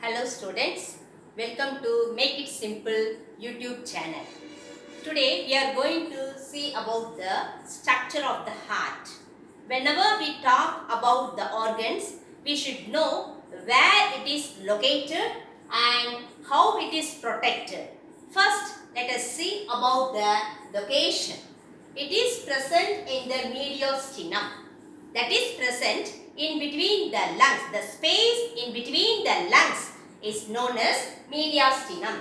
Hello students, welcome to Make It Simple YouTube channel. Today we are going to see about the structure of the heart. Whenever we talk about the organs, we should know where it is located and how it is protected. First, let us see about the location. It is present in the mediastinum. That is present in between the lungs. The space in between the lungs is known as mediastinum.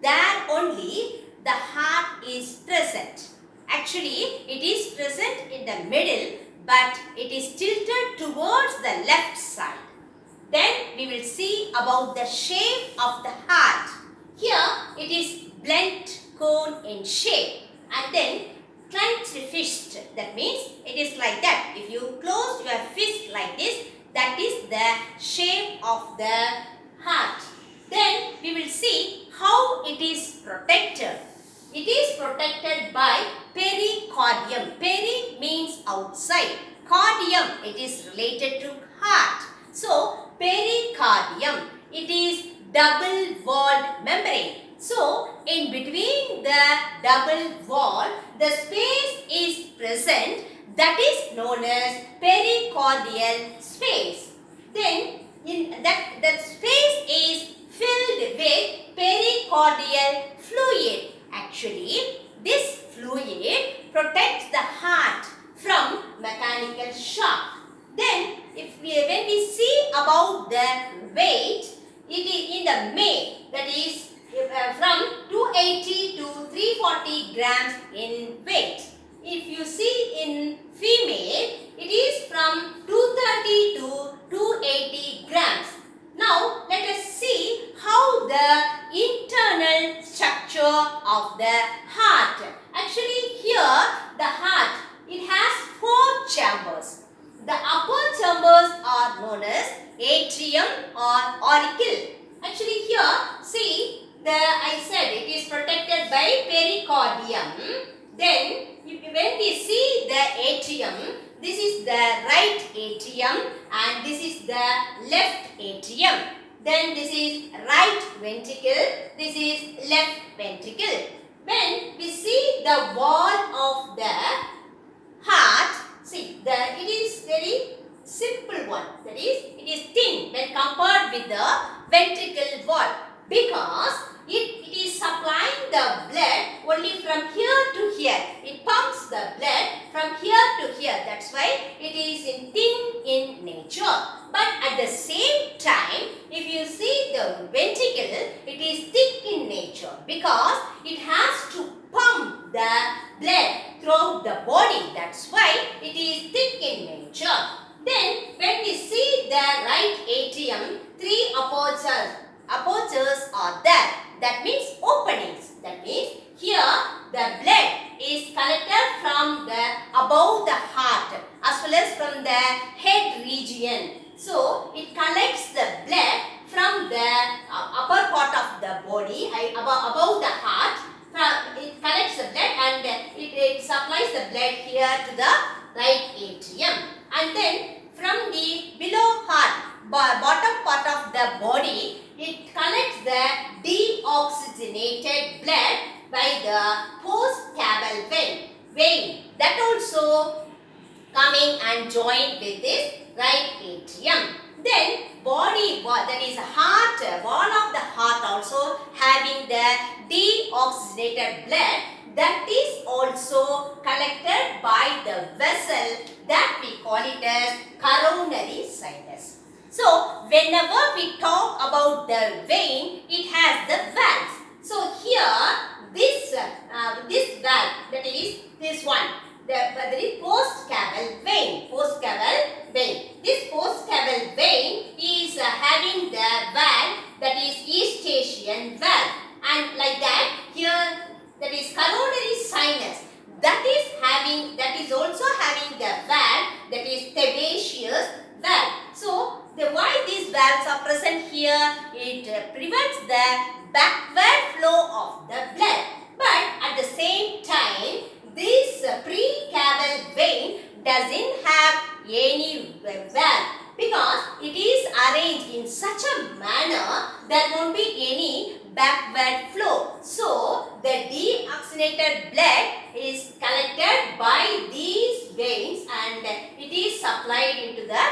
There only the heart is present. Actually, it is present in the middle, but it is tilted towards the left side. Then we will see about the shape of the heart. Here it is blunt cone in shape and then clenched fist. That means it is like that. If you close your fist like this, that is the shape of the heart. Then we will see how it is protected. It is protected by pericardium. Peri means outside. Cardium, it is related to heart. So, pericardium, it is double-walled membrane. So, in between the double wall, the space is present, that is known as pericardial space. Then, in that space is filled with pericardial fluid. Actually, this fluid protects the heart from mechanical shock. Then, when we see about the weight, it is in the male, that is from 280 to 340 grams in weight. If you see in female, it is from 230 to 280 grams. Now, let us see how the internal structure of the heart. Actually, here the heart, it has 4 chambers. The upper chambers are known as atrium or auricle. Actually, here, see, I said it is protected by pericardium. Then, when we see the atrium, this is the right atrium and this is the left atrium. Then this is right ventricle, this is left ventricle. When we see the wall of the heart, see, it is very simple one. That is, it is thin when compared with the ventricle wall because it is supplying the blood only from here to here. It pumps the blood from here to here. That's why it is thin in nature. But at the same time, if you see the ventricle, it is thick in nature because it has to pump the blood throughout the body. That's why it is thick in nature. Then, when we see the right atrium, 3 apertures are there. That means openings. That means here the blood is collected from the above the heart as well as from the head region. So, it collects the blood from the upper part of the body, above the heart. It collects the blood and it supplies the blood here to the right atrium. And then from the below heart, bottom part of the body, it collects the deoxygenated blood by the postcaval vein. That also coming and joined with this right atrium. Then body, that is heart, wall of the heart also having the deoxygenated blood that is also collected by the vessel that we call it as coronary sinus. So, whenever we talk about the vein, it has the valves. So, here, this valve, that is this one, that is postcaval vein. This postcaval vein is having the valve that is Eustachian valve. And like that, here, that is coronary sinus. That is also having the valve that is sebaceous valve. So, why these valves are present here? It prevents the backward flow of the blood. But at the same time, this precaval vein doesn't have any valve because it is arranged in such a manner there won't be any backward flow. So the deoxygenated blood is collected by these veins and it is supplied into the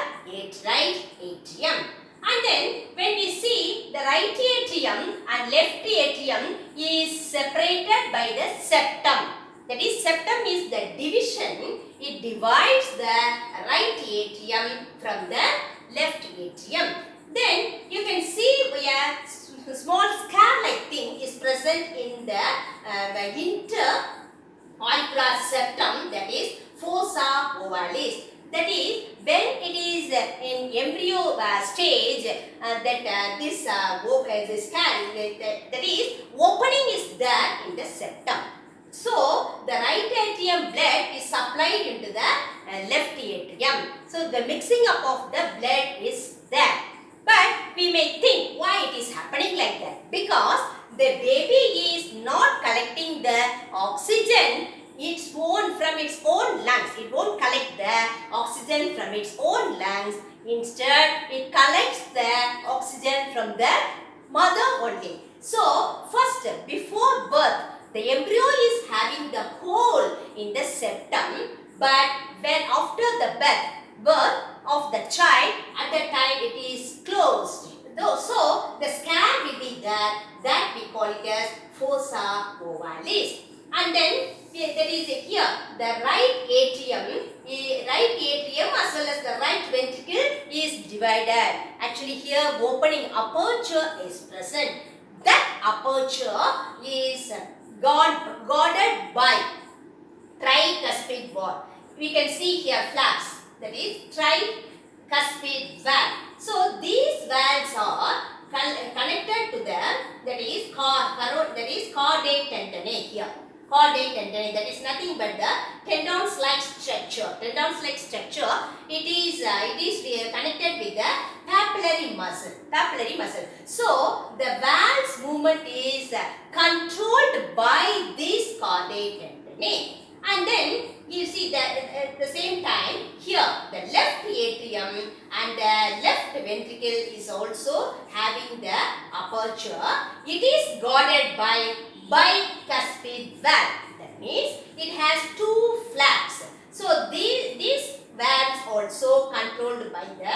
right atrium. And then when we see the right atrium and left atrium is separated by the septum. That is, septum is the division. It divides the right atrium from the left atrium. Then you can see a small scar-like thing is present in the interauricular septum, that is fossa ovalis. That is, when it is in embryo stage, this scar, that is, opening is there in the septum. So the right atrium blood is supplied into the left atrium. So the mixing up of the blood is there. But we may think why it is happening like that. Because the baby is not collecting the oxygen from its own lungs. It won't collect the oxygen from its own lungs. Instead, it collects the oxygen from the mother only. So first, before birth, the embryo is having the hole in the septum, but when after the birth of the child, at that time it is closed. So the scar will be there, that we call it as fossa ovalis. And then that is here, the right atrium as well as the right ventricle is divided. Actually here opening aperture is present. That aperture is guarded by tricuspid valve. We can see here flaps, that is tricuspid valve. So these valves are connected to the caudate tendonae here. Caudate tendonae, that is nothing but the tendons-like structure. Tendons-like structure. It is connected with the papillary muscle. So the valve's movement is controlled by this caudate tendonae. And then you see that at the same time here the left atrium and the left ventricle is also having the aperture. It is guarded by bicuspid valve. That means it has two flaps. So these valves also controlled by the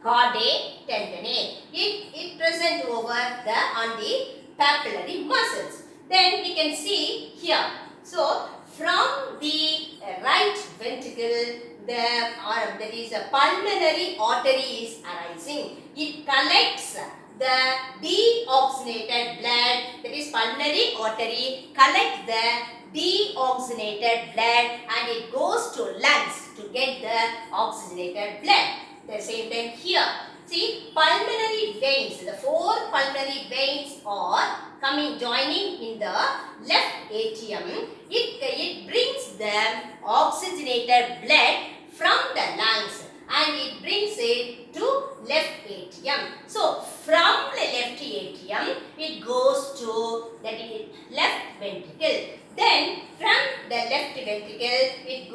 caudate tendonae. It present over on the papillary muscles. Then we can see here. So from the right ventricle, that is a pulmonary artery is arising. It collects the deoxygenated blood, that is pulmonary artery collects the deoxygenated blood and it goes to lungs to get the oxygenated blood. At the same time here, see pulmonary veins, the four pulmonary veins are joining in the left atrium. It brings the oxygenated blood from the lungs and it brings it to left atrium. So from the left atrium it goes to the left ventricle. Then from the left ventricle it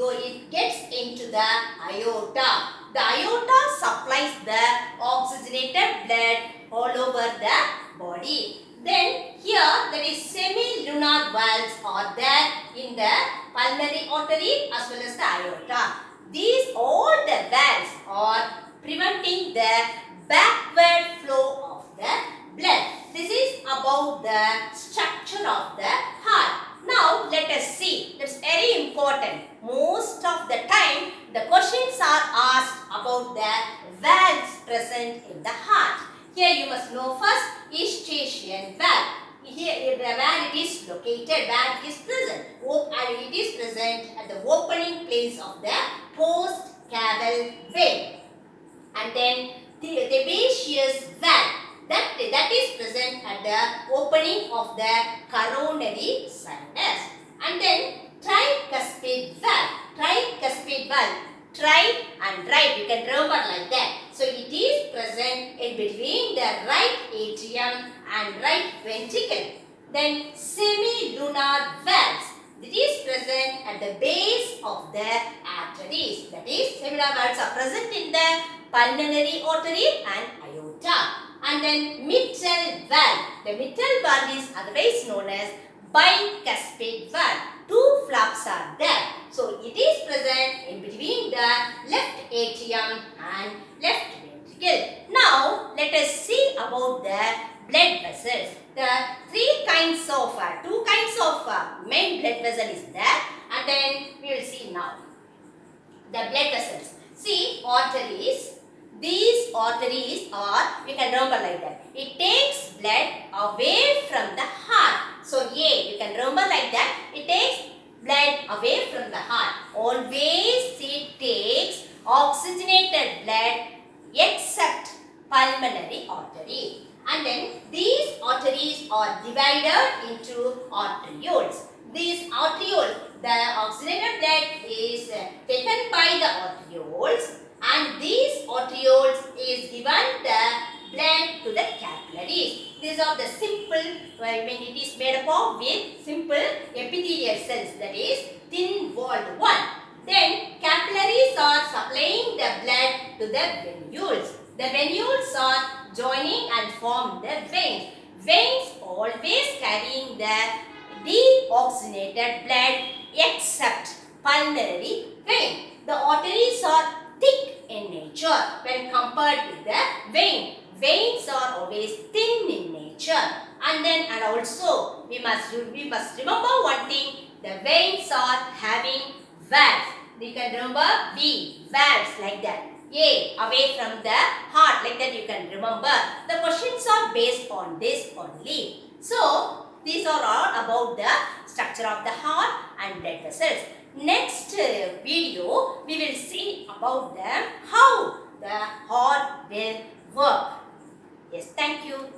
gets into the aorta. The aorta supplies the oxygenated blood all over the body. Then here that is semi-lunar valves are there in the pulmonary artery as well as the aorta. These all the valves are preventing the backward flow of the blood. This is about the structure of the heart. Now let us see. That's very important. Most of the time the questions are asked about the valves present in the heart. Here you must know first Eustachian valve. Here where it is located, where it is present. And it is present at the opening place of the post-caval vein. And then the sebaceous valve. That is present at the opening of the coronary sinus. And then tricuspid valve. Tricuspid valve. Tri and right, you can remember like that. So it is present in between the right atrium and right ventricle. Then semi-lunar valves. It is present at the base of the arteries. That is, semi-lunar valves are present in the pulmonary artery and aorta. and then mitral valve. The mitral valve is otherwise known as bicuspid valve. Two flaps are there. So it is present in between the left atrium and left ventricle. Now let us see about the blood vessels. The two kinds of main blood vessel is there, and then we will see now the blood vessels. See, arteries. These arteries are, we can remember like that. It takes blood away from the heart. So A, you can remember like that. It takes blood away from the heart. Always it takes oxygenated blood except pulmonary artery. And then these arteries are divided into arterioles. These arterioles, the oxygenated blood is taken by the arterioles, and these arterioles is given the blood to the capillaries. These are the simple, it is made up of with simple epithelial cells, that is thin walled one. Then capillaries are supplying the blood to the venules. The venules are joining and form the veins. Veins always carrying the deoxygenated blood except pulmonary vein. The arteries are thick in nature when compared with the vein. Veins are always thin in nature. And also we must remember one thing. The veins are having valves. You can remember V, valves like that. A, away from the heart, like that you can remember. The questions are based on this only. So these are all about the structure of the heart and blood vessels. Next video, we will see about them how the heart will work. Yes, thank you.